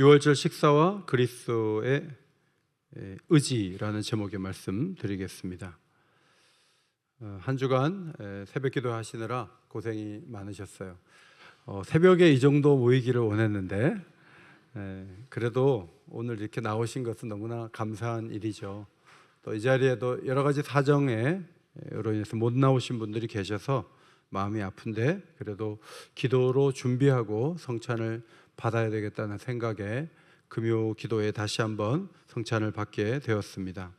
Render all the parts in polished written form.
유월절 식사와 그리스도의 의지라는 제목의 말씀 드리겠습니다. 한 주간 새벽 기도 하시느라 고생이 많으셨어요. 새벽에 이 정도 모이기를 원했는데 그래도 오늘 이렇게 나오신 것은 너무나 감사한 일이죠. 또 이 자리에도 여러 가지 사정으로 인해서 못 나오신 분들이 계셔서 마음이 아픈데 그래도 기도로 준비하고 성찬을 받아야 되겠다는 생각에 금요 기도에 다시 한번 성찬을 받게 되었습니다.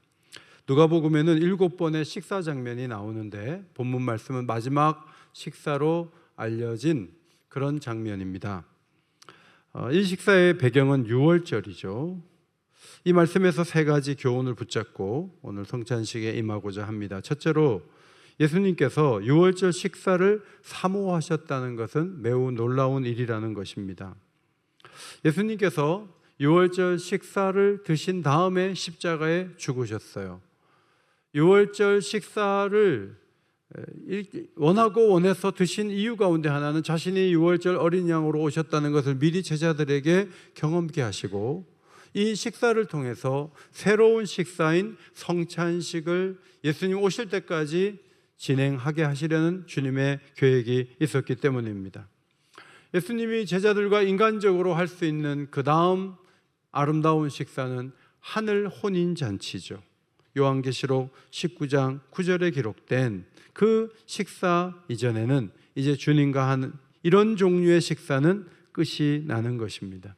누가복음에는 7번의 식사 장면이 나오는데 본문 말씀은 마지막 식사로 알려진 그런 장면입니다. 이 식사의 배경은 유월절이죠. 이 말씀에서 세 가지 교훈을 붙잡고 오늘 성찬식에 임하고자 합니다. 첫째로 예수님께서 유월절 식사를 사모하셨다는 것은 매우 놀라운 일이라는 것입니다. 예수님께서 유월절 식사를 드신 다음에 십자가에 죽으셨어요. 유월절 식사를 원하고 원해서 드신 이유 가운데 하나는 자신이 유월절 어린 양으로 오셨다는 것을 미리 제자들에게 경험케 하시고 이 식사를 통해서 새로운 식사인 성찬식을 예수님 오실 때까지 진행하게 하시려는 주님의 계획이 있었기 때문입니다. 예수님이 제자들과 인간적으로 할 수 있는 그 다음 아름다운 식사는 하늘 혼인잔치죠. 요한계시록 19장 9절에 기록된 그 식사 이전에는 이제 주님과 하는 이런 종류의 식사는 끝이 나는 것입니다.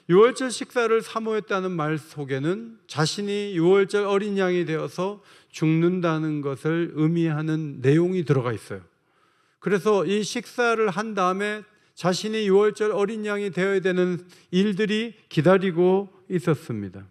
유월절 식사를 사모했다는 말 속에는 자신이 유월절 어린 양이 되어서 죽는다는 것을 의미하는 내용이 들어가 있어요. 그래서 이 식사를 한 다음에 자신이 유월절 어린 양이 되어야 되는 일들이 기다리고 있었습니다.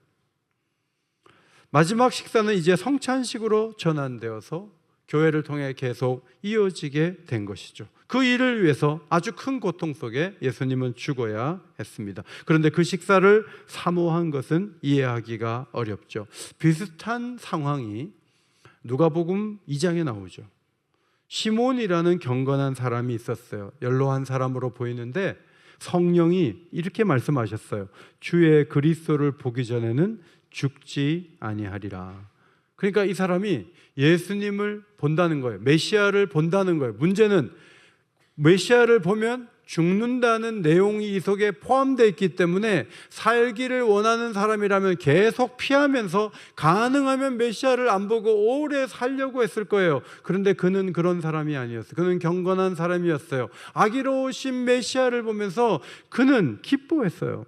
마지막 식사는 이제 성찬식으로 전환되어서 교회를 통해 계속 이어지게 된 것이죠. 그 일을 위해서 아주 큰 고통 속에 예수님은 죽어야 했습니다. 그런데 그 식사를 사모한 것은 이해하기가 어렵죠. 비슷한 상황이 누가복음 2장에 나오죠. 시몬이라는 경건한 사람이 있었어요. 연로한 사람으로 보이는데 성령이 이렇게 말씀하셨어요. 주의 그리스도를 보기 전에는 죽지 아니하리라. 그러니까 이 사람이 예수님을 본다는 거예요. 메시아를 본다는 거예요. 문제는 메시아를 보면 죽는다는 내용이 이 속에 포함되어 있기 때문에 살기를 원하는 사람이라면 계속 피하면서 가능하면 메시아를 안 보고 오래 살려고 했을 거예요. 그런데 그는 그런 사람이 아니었어요. 그는 경건한 사람이었어요. 아기로우신 메시아를 보면서 그는 기뻐했어요.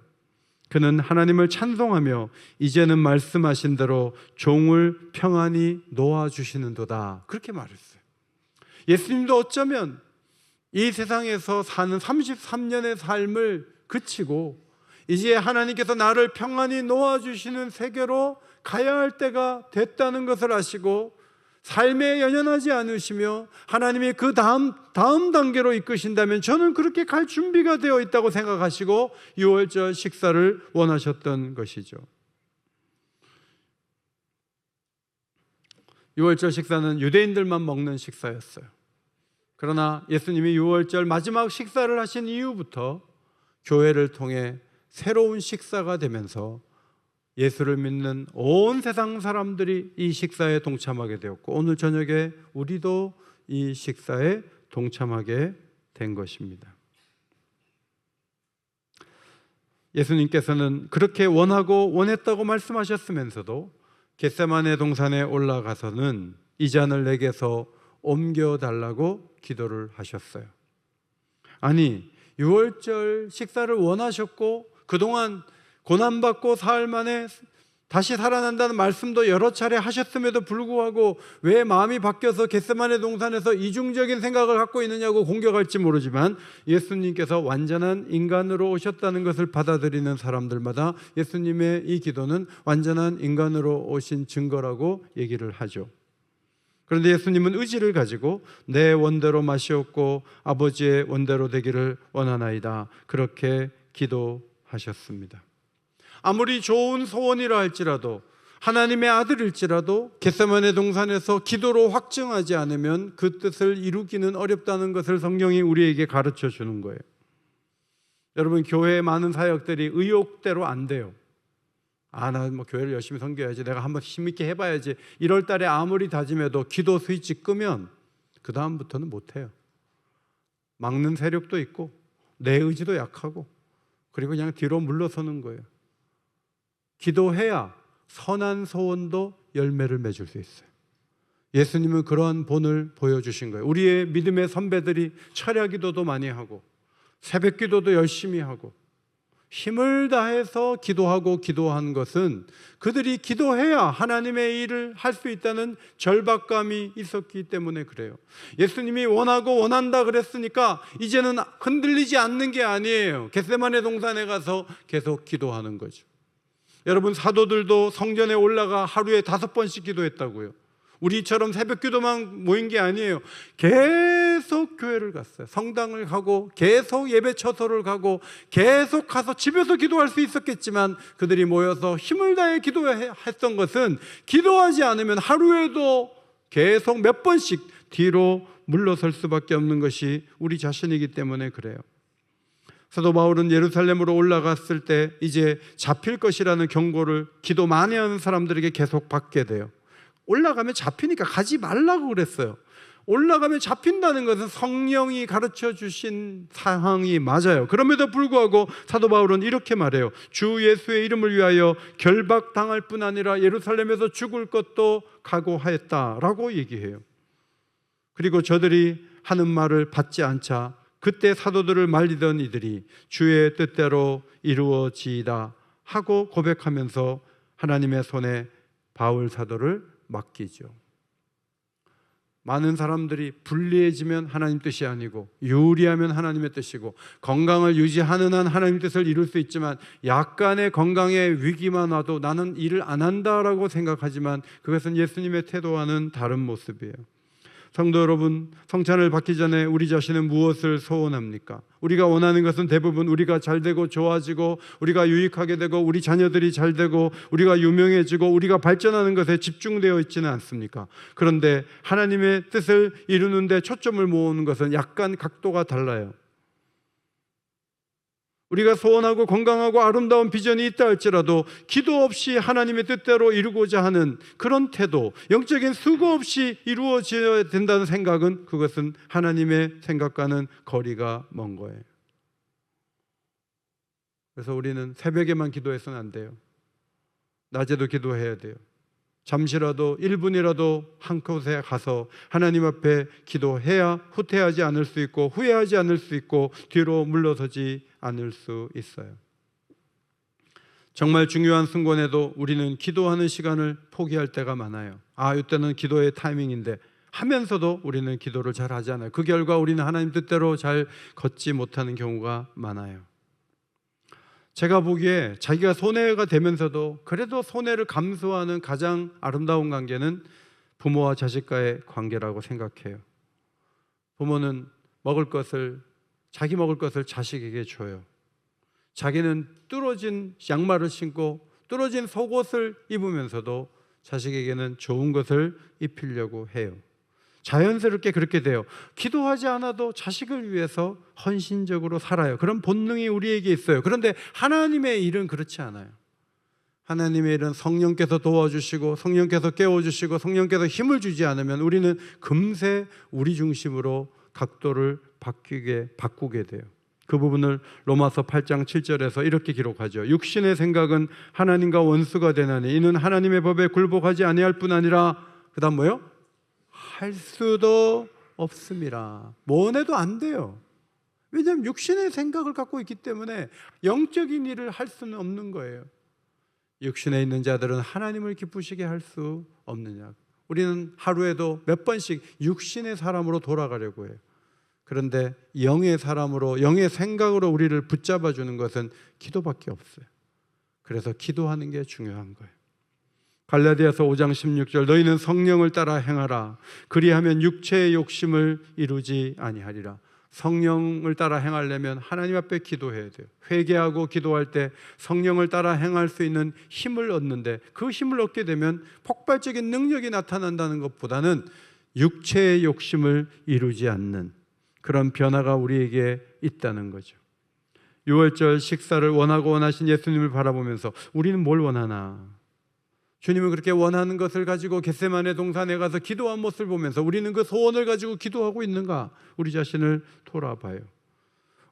그는 하나님을 찬송하며 이제는 말씀하신 대로 종을 평안히 놓아주시는도다, 그렇게 말했어요. 예수님도 어쩌면 이 세상에서 사는 33년의 삶을 그치고 이제 하나님께서 나를 평안히 놓아주시는 세계로 가야 할 때가 됐다는 것을 아시고 삶에 연연하지 않으시며 하나님이 그 다음 단계로 이끄신다면 저는 그렇게 갈 준비가 되어 있다고 생각하시고 유월절 식사를 원하셨던 것이죠. 유월절 식사는 유대인들만 먹는 식사였어요. 그러나 예수님이 유월절 마지막 식사를 하신 이후부터 교회를 통해 새로운 식사가 되면서 예수를 믿는 온 세상 사람들이 이 식사에 동참하게 되었고 오늘 저녁에 우리도 이 식사에 동참하게 된 것입니다. 예수님께서는 그렇게 원하고 원했다고 말씀하셨으면서도 겟세마네 동산에 올라가서는 이 잔을 내게서 옮겨달라고 기도를 하셨어요. 아니, 유월절 식사를 원하셨고 그동안 고난받고 사흘 만에 다시 살아난다는 말씀도 여러 차례 하셨음에도 불구하고 왜 마음이 바뀌어서 겟세마네 동산에서 이중적인 생각을 갖고 있느냐고 공격할지 모르지만 예수님께서 완전한 인간으로 오셨다는 것을 받아들이는 사람들마다 예수님의 이 기도는 완전한 인간으로 오신 증거라고 얘기를 하죠. 그런데 예수님은 의지를 가지고 내 원대로 마시옵고 아버지의 원대로 되기를 원하나이다, 그렇게 기도하셨습니다. 아무리 좋은 소원이라 할지라도 하나님의 아들일지라도 겟세마네 동산에서 기도로 확증하지 않으면 그 뜻을 이루기는 어렵다는 것을 성경이 우리에게 가르쳐 주는 거예요. 여러분, 교회에 많은 사역들이 의욕대로 안 돼요. 나 뭐 교회를 열심히 섬겨야지, 내가 한번 힘있게 해봐야지, 1월 달에 아무리 다짐해도 기도 스위치 끄면 그 다음부터는 못해요. 막는 세력도 있고 내 의지도 약하고, 그리고 그냥 뒤로 물러서는 거예요. 기도해야 선한 소원도 열매를 맺을 수 있어요. 예수님은 그러한 본을 보여주신 거예요. 우리의 믿음의 선배들이 철야 기도도 많이 하고 새벽 기도도 열심히 하고 힘을 다해서 기도한 것은 그들이 기도해야 하나님의 일을 할 수 있다는 절박감이 있었기 때문에 그래요. 예수님이 원하고 원한다 그랬으니까 이제는 흔들리지 않는 게 아니에요. 겟세마네 동산에 가서 계속 기도하는 거죠. 여러분, 사도들도 성전에 올라가 하루에 5번씩 기도했다고요. 우리처럼 새벽 기도만 모인 게 아니에요. 계속 교회를 갔어요. 성당을 가고 계속 예배 처소를 가고 계속 가서 집에서 기도할 수 있었겠지만 그들이 모여서 힘을 다해 기도했던 것은 기도하지 않으면 하루에도 계속 몇 번씩 뒤로 물러설 수밖에 없는 것이 우리 자신이기 때문에 그래요. 사도 바울은 예루살렘으로 올라갔을 때 이제 잡힐 것이라는 경고를 기도 많이 하는 사람들에게 계속 받게 돼요. 올라가면 잡히니까 가지 말라고 그랬어요. 올라가면 잡힌다는 것은 성령이 가르쳐 주신 사항이 맞아요. 그럼에도 불구하고 사도 바울은 이렇게 말해요. 주 예수의 이름을 위하여 결박당할 뿐 아니라 예루살렘에서 죽을 것도 각오하였다라고 얘기해요. 그리고 저들이 하는 말을 받지 않자 그때 사도들을 말리던 이들이 주의 뜻대로 이루어지이다 하고 고백하면서 하나님의 손에 바울 사도를 맡기죠. 많은 사람들이 불리해지면 하나님 뜻이 아니고 유리하면 하나님의 뜻이고 건강을 유지하는 한 하나님 뜻을 이룰 수 있지만 약간의 건강에 위기만 와도 나는 일을 안 한다라고 생각하지만 그것은 예수님의 태도와는 다른 모습이에요. 성도 여러분, 성찬을 받기 전에 우리 자신은 무엇을 소원합니까? 우리가 원하는 것은 대부분 우리가 잘 되고 좋아지고 우리가 유익하게 되고 우리 자녀들이 잘 되고 우리가 유명해지고 우리가 발전하는 것에 집중되어 있지는 않습니까? 그런데 하나님의 뜻을 이루는 데 초점을 모으는 것은 약간 각도가 달라요. 우리가 소원하고 건강하고 아름다운 비전이 있다 할지라도 기도 없이 하나님의 뜻대로 이루고자 하는 그런 태도, 영적인 수고 없이 이루어져야 된다는 생각은 그것은 하나님의 생각과는 거리가 먼 거예요. 그래서 우리는 새벽에만 기도해서는 안 돼요. 낮에도 기도해야 돼요. 잠시라도 1분이라도 한 곳에 가서 하나님 앞에 기도해야 후퇴하지 않을 수 있고 후회하지 않을 수 있고 뒤로 물러서지 않을 수 있어요. 정말 중요한 순간에도 우리는 기도하는 시간을 포기할 때가 많아요. 이때는 기도의 타이밍인데 하면서도 우리는 기도를 잘 하지 않아요. 그 결과 우리는 하나님 뜻대로 잘 걷지 못하는 경우가 많아요. 제가 보기에 자기가 손해가 되면서도 그래도 손해를 감수하는 가장 아름다운 관계는 부모와 자식과의 관계라고 생각해요. 부모는 자기 먹을 것을 자식에게 줘요. 자기는 뚫어진 양말을 신고 뚫어진 속옷을 입으면서도 자식에게는 좋은 것을 입히려고 해요. 자연스럽게 그렇게 돼요. 기도하지 않아도 자식을 위해서 헌신적으로 살아요. 그런 본능이 우리에게 있어요. 그런데 하나님의 일은 그렇지 않아요. 하나님의 일은 성령께서 도와주시고 성령께서 깨워주시고 성령께서 힘을 주지 않으면 우리는 금세 우리 중심으로 각도를 바꾸게 돼요. 그 부분을 로마서 8장 7절에서 이렇게 기록하죠. 육신의 생각은 하나님과 원수가 되나니 이는 하나님의 법에 굴복하지 아니할 뿐 아니라 그 다음 뭐요? 할 수도 없습니다. 원해도 안 돼요. 왜냐하면 육신의 생각을 갖고 있기 때문에 영적인 일을 할 수는 없는 거예요. 육신에 있는 자들은 하나님을 기쁘시게 할 수 없느냐. 우리는 하루에도 몇 번씩 육신의 사람으로 돌아가려고 해요. 그런데 영의 사람으로 영의 생각으로 우리를 붙잡아 주는 것은 기도밖에 없어요. 그래서 기도하는 게 중요한 거예요. 갈라디아서 5장 16절 너희는 성령을 따라 행하라. 그리하면 육체의 욕심을 이루지 아니하리라. 성령을 따라 행하려면 하나님 앞에 기도해야 돼요. 회개하고 기도할 때 성령을 따라 행할 수 있는 힘을 얻는데 그 힘을 얻게 되면 폭발적인 능력이 나타난다는 것보다는 육체의 욕심을 이루지 않는 그런 변화가 우리에게 있다는 거죠. 유월절 식사를 원하고 원하신 예수님을 바라보면서 우리는 뭘 원하나? 주님은 그렇게 원하는 것을 가지고 겟세마네 동산에 가서 기도한 모습을 보면서 우리는 그 소원을 가지고 기도하고 있는가? 우리 자신을 돌아봐요.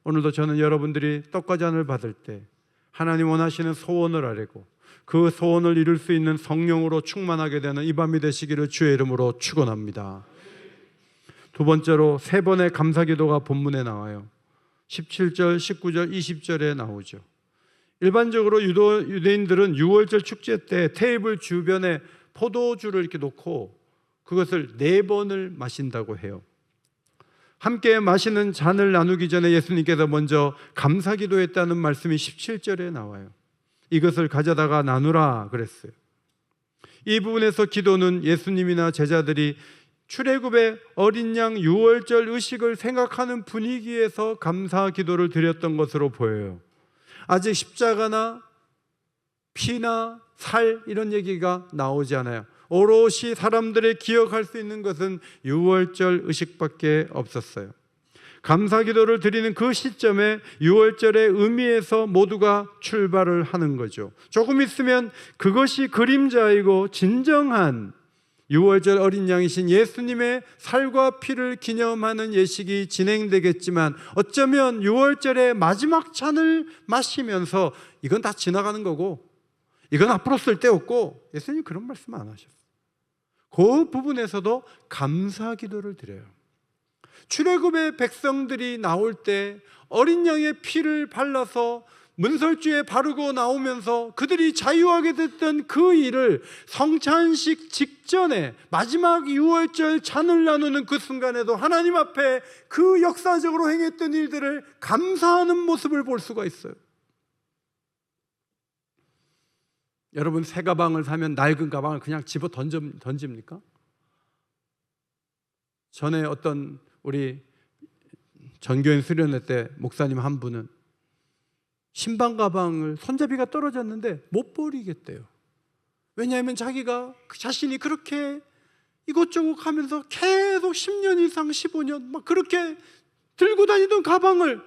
오늘도 저는 여러분들이 떡과 잔을 받을 때 하나님 원하시는 소원을 아뢰고 그 소원을 이룰 수 있는 성령으로 충만하게 되는 이 밤이 되시기를 주의 이름으로 축원합니다. 두 번째로 세 번의 감사기도가 본문에 나와요. 17절, 19절, 20절에 나오죠. 일반적으로 유대인들은 유월절 축제 때 테이블 주변에 포도주를 이렇게 놓고 그것을 4번을 마신다고 해요. 함께 마시는 잔을 나누기 전에 예수님께서 먼저 감사기도했다는 말씀이 17절에 나와요. 이것을 가져다가 나누라 그랬어요. 이 부분에서 기도는 예수님이나 제자들이 출애굽의 어린 양 유월절 의식을 생각하는 분위기에서 감사 기도를 드렸던 것으로 보여요. 아직 십자가나 피나 살 이런 얘기가 나오지 않아요. 오롯이 사람들의 기억할 수 있는 것은 유월절 의식밖에 없었어요. 감사 기도를 드리는 그 시점에 유월절의 의미에서 모두가 출발을 하는 거죠. 조금 있으면 그것이 그림자이고 진정한 유월절 어린 양이신 예수님의 살과 피를 기념하는 예식이 진행되겠지만 어쩌면 유월절의 마지막 잔을 마시면서 이건 다 지나가는 거고 이건 앞으로 쓸데없고 예수님 그런 말씀 안 하셨어요. 그 부분에서도 감사 기도를 드려요. 출애굽의 백성들이 나올 때 어린 양의 피를 발라서 문설주에 바르고 나오면서 그들이 자유하게 됐던 그 일을 성찬식 직전에 마지막 유월절 잔을 나누는 그 순간에도 하나님 앞에 그 역사적으로 행했던 일들을 감사하는 모습을 볼 수가 있어요. 여러분 새 가방을 사면 낡은 가방을 그냥 집어 던집니까? 전에 어떤 우리 전교인 수련회 때 목사님 한 분은 신방 가방을 손잡이가 떨어졌는데 못 버리겠대요. 왜냐하면 자기가 자신이 그렇게 이것저것 하면서 계속 10년 이상 15년 막 그렇게 들고 다니던 가방을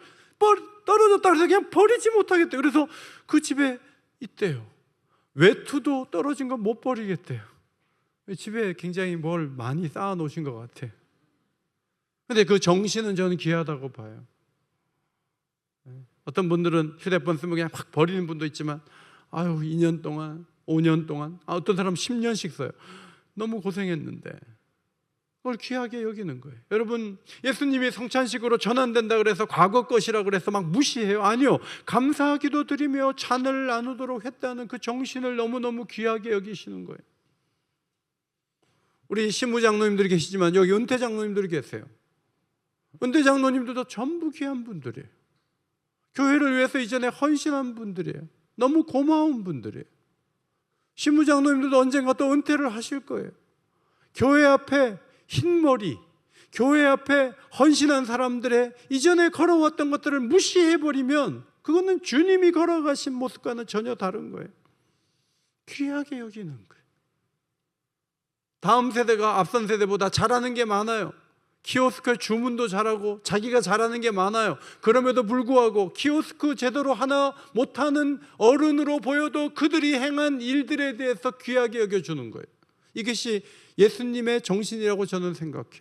떨어졌다 해서 그냥 버리지 못하겠대요. 그래서 그 집에 있대요. 외투도 떨어진 건 못 버리겠대요. 집에 굉장히 뭘 많이 쌓아 놓으신 것 같아요. 근데 그 정신은 저는 귀하다고 봐요. 어떤 분들은 휴대폰 쓰면 그냥 확 버리는 분도 있지만 2년 동안 5년 동안 어떤 사람은 10년씩 써요. 너무 고생했는데 그걸 귀하게 여기는 거예요. 여러분 예수님이 성찬식으로 전환된다 그래서 과거 것이라 그래서 막 무시해요? 아니요. 감사기도 드리며 잔을 나누도록 했다는 그 정신을 너무너무 귀하게 여기시는 거예요. 우리 신무장로님들이 계시지만 여기 은퇴장로님들이 계세요. 은퇴장로님들도 전부 귀한 분들이에요. 교회를 위해서 이전에 헌신한 분들이에요. 너무 고마운 분들이에요. 신무장로님들도 언젠가 또 은퇴를 하실 거예요. 교회 앞에 흰머리, 교회 앞에 헌신한 사람들의 이전에 걸어왔던 것들을 무시해버리면 그거는 주님이 걸어가신 모습과는 전혀 다른 거예요. 귀하게 여기는 거예요. 다음 세대가 앞선 세대보다 잘하는 게 많아요. 키오스크 주문도 잘하고 자기가 잘하는 게 많아요. 그럼에도 불구하고 키오스크 제대로 하나 못하는 어른으로 보여도 그들이 행한 일들에 대해서 귀하게 여겨주는 거예요. 이것이 예수님의 정신이라고 저는 생각해요.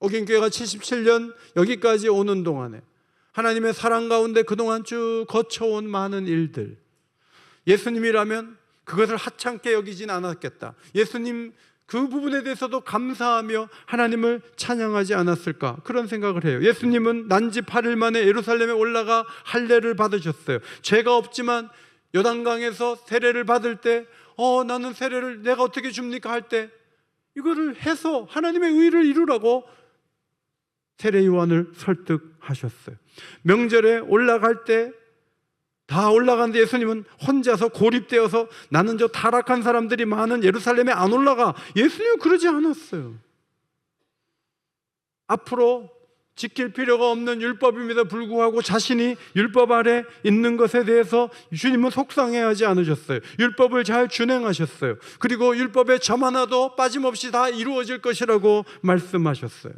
오경교회가 77년 여기까지 오는 동안에 하나님의 사랑 가운데 그동안 쭉 거쳐온 많은 일들, 예수님이라면 그것을 하찮게 여기진 않았겠다. 예수님 그 부분에 대해서도 감사하며 하나님을 찬양하지 않았을까, 그런 생각을 해요. 예수님은 난지 8일 만에 예루살렘에 올라가 할례를 받으셨어요. 죄가 없지만 요단강에서 세례를 받을 때 나는 세례를 내가 어떻게 줍니까 할 때 이거를 해서 하나님의 의를 이루라고 세례 요한을 설득하셨어요. 명절에 올라갈 때 다 올라가는데 예수님은 혼자서 고립되어서 나는 저 타락한 사람들이 많은 예루살렘에 안 올라가. 예수님은 그러지 않았어요. 앞으로 지킬 필요가 없는 율법임에도 불구하고 자신이 율법 아래 있는 것에 대해서 주님은 속상해하지 않으셨어요. 율법을 잘 준행하셨어요. 그리고 율법의 점 하나도 빠짐없이 다 이루어질 것이라고 말씀하셨어요.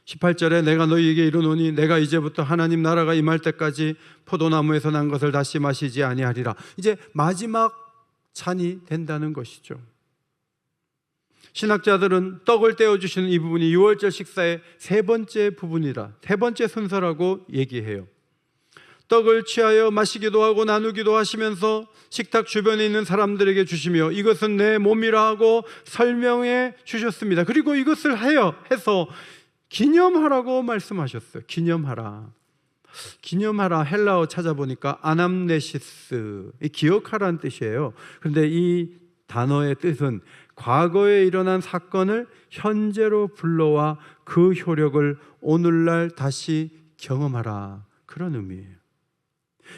18절에 내가 너희에게 이르노니 내가 이제부터 하나님 나라가 임할 때까지 포도나무에서 난 것을 다시 마시지 아니하리라. 이제 마지막 잔이 된다는 것이죠. 신학자들은 떡을 떼어주시는 이 부분이 유월절 식사의 세 번째 부분이라, 세 번째 순서라고 얘기해요. 떡을 취하여 마시기도 하고 나누기도 하시면서 식탁 주변에 있는 사람들에게 주시며 이것은 내 몸이라 하고 설명해 주셨습니다. 그리고 이것을 해서 기념하라고 말씀하셨어요. 기념하라. 기념하라 헬라어 찾아보니까 아남네시스, 기억하라는 뜻이에요. 그런데 이 단어의 뜻은 과거에 일어난 사건을 현재로 불러와 그 효력을 오늘날 다시 경험하라, 그런 의미예요.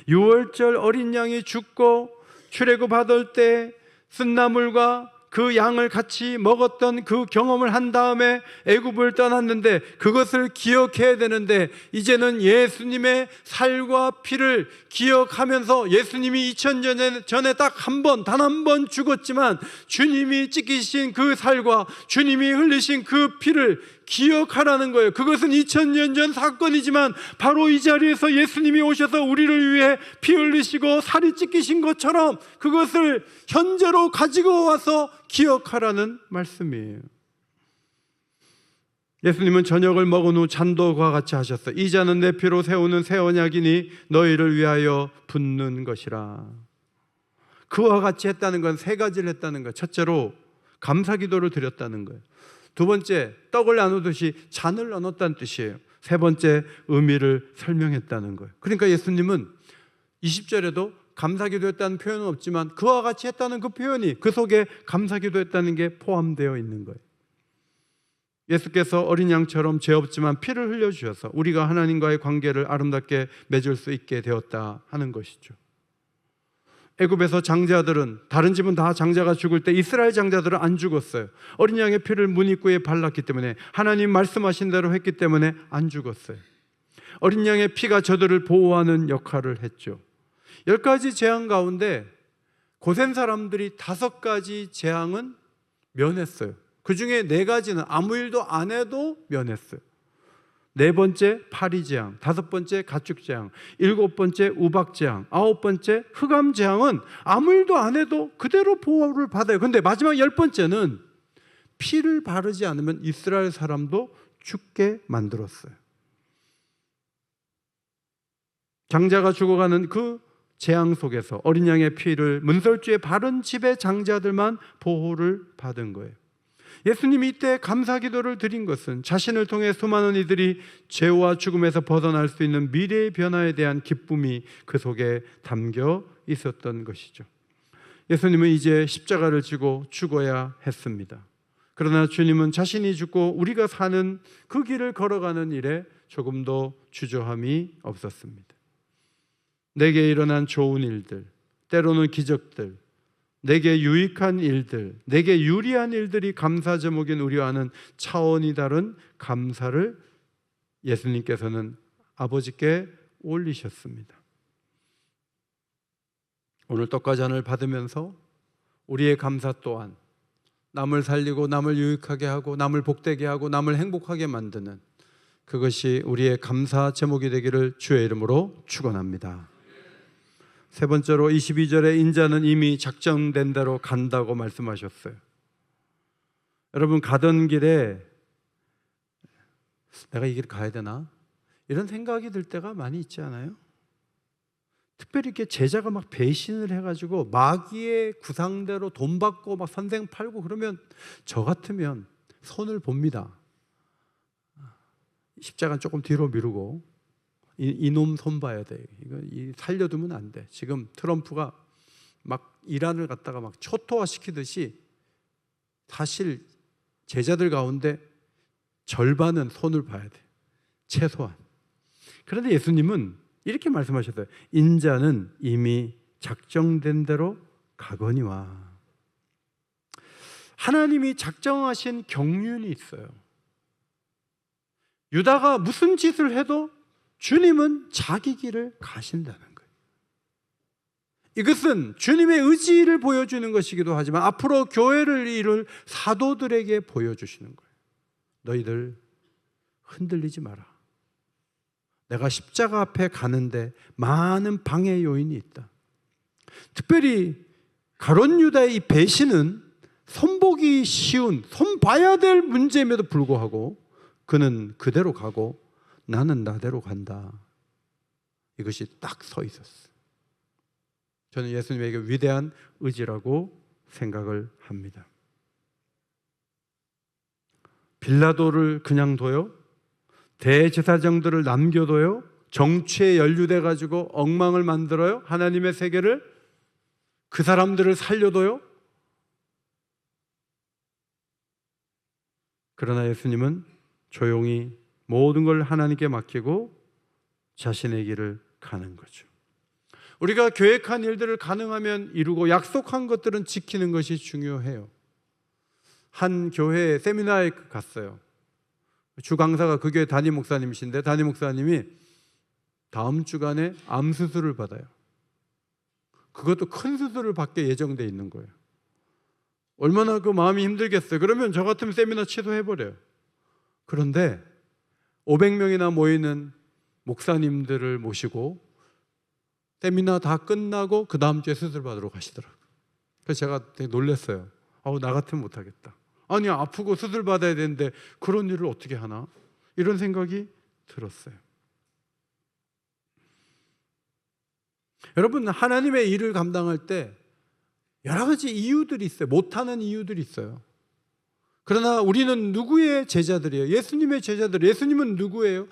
유월절 어린 양이 죽고 출애굽 받을 때 쓴나물과 그 양을 같이 먹었던 그 경험을 한 다음에 애굽을 떠났는데 그것을 기억해야 되는데, 이제는 예수님의 살과 피를 기억하면서 예수님이 2000년 전에 딱 단 한 번 죽었지만 주님이 찢기신 그 살과 주님이 흘리신 그 피를 기억하라는 거예요. 그것은 2000년 전 사건이지만 바로 이 자리에서 예수님이 오셔서 우리를 위해 피 흘리시고 살이 찢기신 것처럼 그것을 현재로 가지고 와서 기억하라는 말씀이에요. 예수님은 저녁을 먹은 후 잔도와 같이 하셨어요. 이 잔은 내 피로 세우는 새 언약이니 너희를 위하여 붓는 것이라. 그와 같이 했다는 건 세 가지를 했다는 거예요. 첫째로 감사기도를 드렸다는 거예요. 두 번째, 떡을 나누듯이 잔을 나눴다는 뜻이에요. 세 번째, 의미를 설명했다는 거예요. 그러니까 예수님은 20절에도 감사기도 했다는 표현은 없지만 그와 같이 했다는 그 표현이, 그 속에 감사기도 했다는 게 포함되어 있는 거예요. 예수께서 어린 양처럼 죄 없지만 피를 흘려주셔서 우리가 하나님과의 관계를 아름답게 맺을 수 있게 되었다 하는 것이죠. 애굽에서 장자들은, 다른 집은 다 장자가 죽을 때 이스라엘 장자들은 안 죽었어요. 어린 양의 피를 문 입구에 발랐기 때문에, 하나님 말씀하신 대로 했기 때문에 안 죽었어요. 어린 양의 피가 저들을 보호하는 역할을 했죠. 10가지 재앙 가운데 고센 사람들이 5가지 재앙은 면했어요. 그 중에 4가지는 아무 일도 안 해도 면했어요. 4번째 파리재앙, 5번째 가축재앙, 7번째 우박재앙, 9번째 흑암재앙은 아무 일도 안 해도 그대로 보호를 받아요. 그런데 마지막 10번째는 피를 바르지 않으면 이스라엘 사람도 죽게 만들었어요. 장자가 죽어가는 그 재앙 속에서 어린 양의 피를 문설주에 바른 집의 장자들만 보호를 받은 거예요. 예수님이 이때 감사기도를 드린 것은 자신을 통해 수많은 이들이 죄와 죽음에서 벗어날 수 있는 미래의 변화에 대한 기쁨이 그 속에 담겨 있었던 것이죠. 예수님은 이제 십자가를 지고 죽어야 했습니다. 그러나 주님은 자신이 죽고 우리가 사는 그 길을 걸어가는 일에 조금도 주저함이 없었습니다. 내게 일어난 좋은 일들, 때로는 기적들, 내게 유익한 일들, 내게 유리한 일들이 감사 제목인 우리와는 차원이 다른 감사를 예수님께서는 아버지께 올리셨습니다. 오늘 떡과 잔을 받으면서 우리의 감사 또한 남을 살리고 남을 유익하게 하고 남을 복되게 하고 남을 행복하게 만드는, 그것이 우리의 감사 제목이 되기를 주의 이름으로 축원합니다. 세 번째로 22절에 인자는 이미 작정된 대로 간다고 말씀하셨어요. 여러분, 가던 길에 내가 이 길 가야 되나? 이런 생각이 들 때가 많이 있지 않아요? 특별히 이렇게 제자가 막 배신을 해가지고 마귀의 구상대로 돈 받고 막 선생 팔고 그러면 저 같으면 손을 봅니다. 십자가는 조금 뒤로 미루고 이놈 손 봐야 돼. 이거 살려두면 안 돼. 지금 트럼프가 막 이란을 갖다가 막 초토화 시키듯이 사실 제자들 가운데 절반은 손을 봐야 돼. 최소한. 그런데 예수님은 이렇게 말씀하셨어요. 인자는 이미 작정된 대로 가거니와. 하나님이 작정하신 경륜이 있어요. 유다가 무슨 짓을 해도 주님은 자기 길을 가신다는 거예요. 이것은 주님의 의지를 보여주는 것이기도 하지만 앞으로 교회를 이룰 사도들에게 보여주시는 거예요. 너희들 흔들리지 마라. 내가 십자가 앞에 가는데 많은 방해 요인이 있다. 특별히 가룟 유다의 이 배신은 손보기 쉬운, 손봐야 될 문제임에도 불구하고 그는 그대로 가고 나는 나대로 간다. 이것이 딱 서 있었어요. 저는 예수님에게 위대한 의지라고 생각을 합니다. 빌라도를 그냥 둬요? 대제사장들을 남겨둬요? 정치에 연루돼 가지고 엉망을 만들어요? 하나님의 세계를? 그 사람들을 살려둬요? 그러나 예수님은 조용히 모든 걸 하나님께 맡기고 자신의 길을 가는 거죠. 우리가 계획한 일들을 가능하면 이루고 약속한 것들은 지키는 것이 중요해요. 한 교회에 세미나에 갔어요. 주 강사가 그 교회 담임 목사님이신데 담임 목사님이 다음 주간에 암 수술을 받아요. 그것도 큰 수술을 받게 예정돼 있는 거예요. 얼마나 그 마음이 힘들겠어요. 그러면 저 같으면 세미나 취소해버려요. 그런데 500명이나 모이는 목사님들을 모시고 세미나 다 끝나고 그 다음 주에 수술 받으러 가시더라고요. 그래서 제가 되게 놀랐어요. 나 같으면 못하겠다. 아니, 아프고 수술 받아야 되는데 그런 일을 어떻게 하나? 이런 생각이 들었어요. 여러분, 하나님의 일을 감당할 때 여러 가지 이유들이 있어요. 못하는 이유들이 있어요. 그러나 우리는 누구의 제자들이에요? 예수님의 제자들. 예수님은 누구예요?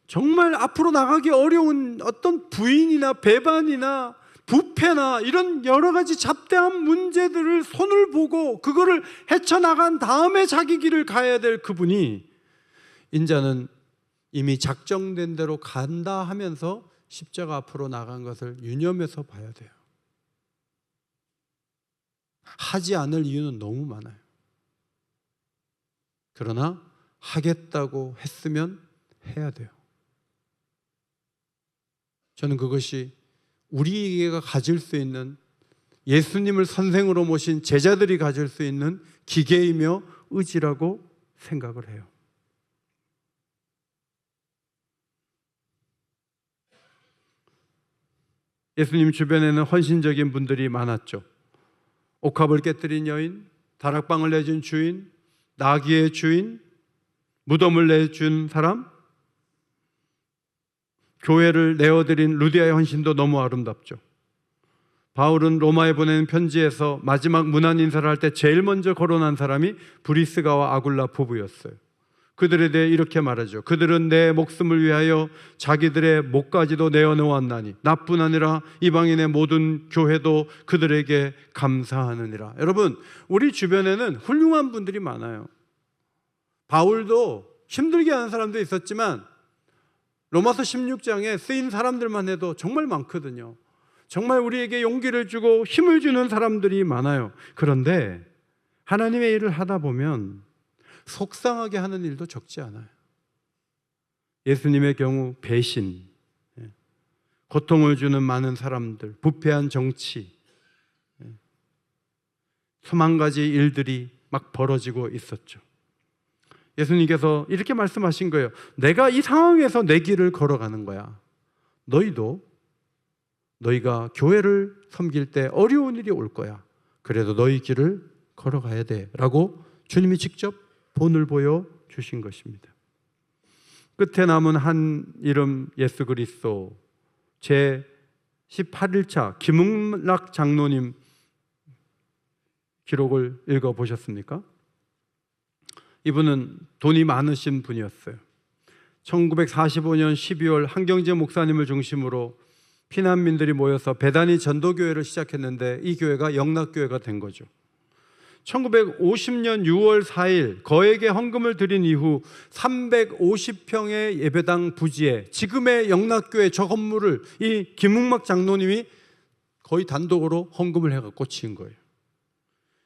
정말 앞으로 나가기 어려운 어떤 부인이나 배반이나 부패나 이런 여러 가지 잡다한 문제들을 손을 보고 그거를 헤쳐나간 다음에 자기 길을 가야 될 그분이 인자는 이미 작정된 대로 간다 하면서 십자가 앞으로 나간 것을 유념해서 봐야 돼요. 하지 않을 이유는 너무 많아요. 그러나 하겠다고 했으면 해야 돼요. 저는 그것이 우리가 가질 수 있는, 예수님을 선생으로 모신 제자들이 가질 수 있는 기계이며 의지라고 생각을 해요. 예수님 주변에는 헌신적인 분들이 많았죠. 옥합을 깨뜨린 여인, 다락방을 내준 주인, 나귀의 주인, 무덤을 내준 사람, 교회를 내어드린 루디아의 헌신도 너무 아름답죠. 바울은 로마에 보낸 편지에서 마지막 문안 인사를 할 때 제일 먼저 거론한 사람이 브리스가와 아굴라 부부였어요. 그들에 대해 이렇게 말하죠. 그들은 내 목숨을 위하여 자기들의 목까지도 내어놓았나니 나뿐 아니라 이방인의 모든 교회도 그들에게 감사하느니라. 여러분, 우리 주변에는 훌륭한 분들이 많아요. 바울도 힘들게 하는 사람도 있었지만 로마서 16장에 쓰인 사람들만 해도 정말 많거든요. 정말 우리에게 용기를 주고 힘을 주는 사람들이 많아요. 그런데 하나님의 일을 하다 보면 속상하게 하는 일도 적지 않아요. 예수님의 경우 배신, 고통을 주는 많은 사람들, 부패한 정치, 수만 가지 일들이 막 벌어지고 있었죠. 예수님께서 이렇게 말씀하신 거예요. 내가 이 상황에서 내 길을 걸어가는 거야. 너희가 교회를 섬길 때 어려운 일이 올 거야. 그래도 너희 길을 걸어가야 돼 라고 주님이 직접 본을 보여주신 것입니다. 끝에 남은 한 이름 예수 그리스도, 제 18일차 김웅락 장로님 기록을 읽어보셨습니까? 이분은 돈이 많으신 분이었어요. 1945년 12월 한경재 목사님을 중심으로 피난민들이 모여서 베다니 전도교회를 시작했는데 이 교회가 영락교회가 된 거죠. 1950년 6월 4일 거액의 헌금을 드린 이후 350평의 예배당 부지에 지금의 영락교회 저 건물을 이 김웅막 장로님이 거의 단독으로 헌금을 해갖고 지은 거예요.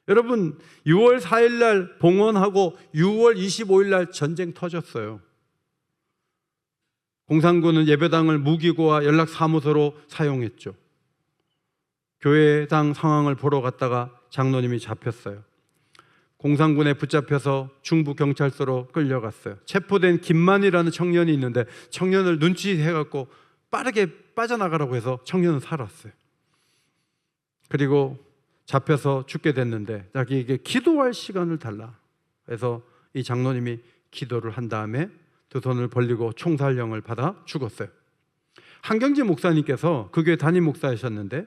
여러분, 6월 4일 날 봉헌하고 6월 25일 날 전쟁 터졌어요. 공산군은 예배당을 무기고와 연락사무소로 사용했죠. 교회당 상황을 보러 갔다가 장로님이 잡혔어요. 공산군에 붙잡혀서 중부 경찰서로 끌려갔어요. 체포된 김만이라는 청년이 있는데 청년을 눈치해갖고 빠르게 빠져나가라고 해서 청년은 살았어요. 그리고 잡혀서 죽게 됐는데 자기에게 기도할 시간을 달라. 그래서 이 장로님이 기도를 한 다음에 두 손을 벌리고 총살령을 받아 죽었어요. 한경지 목사님께서 그 교회 담임 목사이셨는데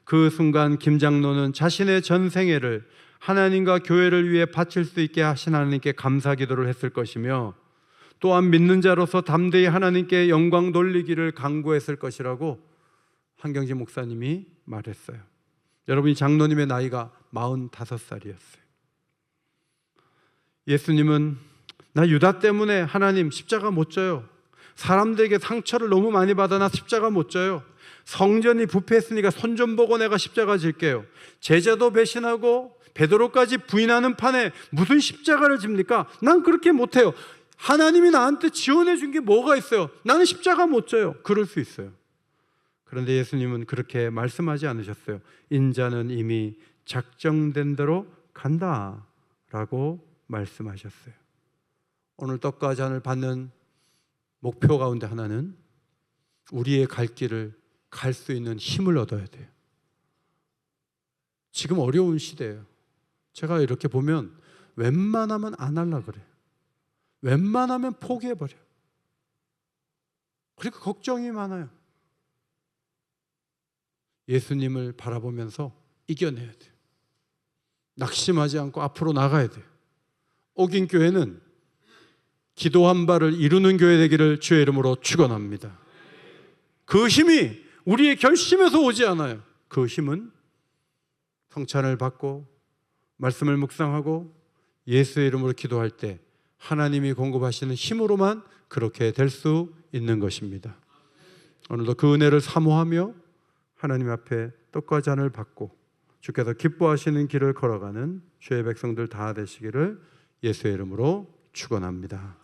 그 순간 김 장로는 자신의 전생애를 하나님과 교회를 위해 바칠 수 있게 하신 하나님께 감사 기도를 했을 것이며 또한 믿는 자로서 담대히 하나님께 영광 돌리기를 간구했을 것이라고 한경지 목사님이 말했어요. 여러분, 이 장로님의 나이가 45살이었어요. 예수님은 나 유다 때문에 하나님 십자가 못 져요. 사람들에게 상처를 너무 많이 받아 나 십자가 못 져요. 성전이 부패했으니까 손 좀 보고 내가 십자가 질게요. 제자도 배신하고 베드로까지 부인하는 판에 무슨 십자가를 집니까? 난 그렇게 못해요. 하나님이 나한테 지원해 준 게 뭐가 있어요? 나는 십자가 못 져요. 그럴 수 있어요. 그런데 예수님은 그렇게 말씀하지 않으셨어요. 인자는 이미 작정된 대로 간다라고 말씀하셨어요. 오늘 떡과 잔을 받는 목표 가운데 하나는 우리의 갈 길을 갈 수 있는 힘을 얻어야 돼요. 지금 어려운 시대예요. 제가 이렇게 보면 웬만하면 안 하려고 그래요. 웬만하면 포기해버려요. 그리고 걱정이 많아요. 예수님을 바라보면서 이겨내야 돼요. 낙심하지 않고 앞으로 나가야 돼요. 옥인 교회는 기도한 바를 이루는 교회 되기를 주의 이름으로 축원합니다. 그 힘이 우리의 결심에서 오지 않아요. 그 힘은 성찬을 받고 말씀을 묵상하고 예수의 이름으로 기도할 때 하나님이 공급하시는 힘으로만 그렇게 될 수 있는 것입니다. 오늘도 그 은혜를 사모하며 하나님 앞에 떡과 잔을 받고 주께서 기뻐하시는 길을 걸어가는 주의 백성들 다 되시기를 예수의 이름으로 축원합니다.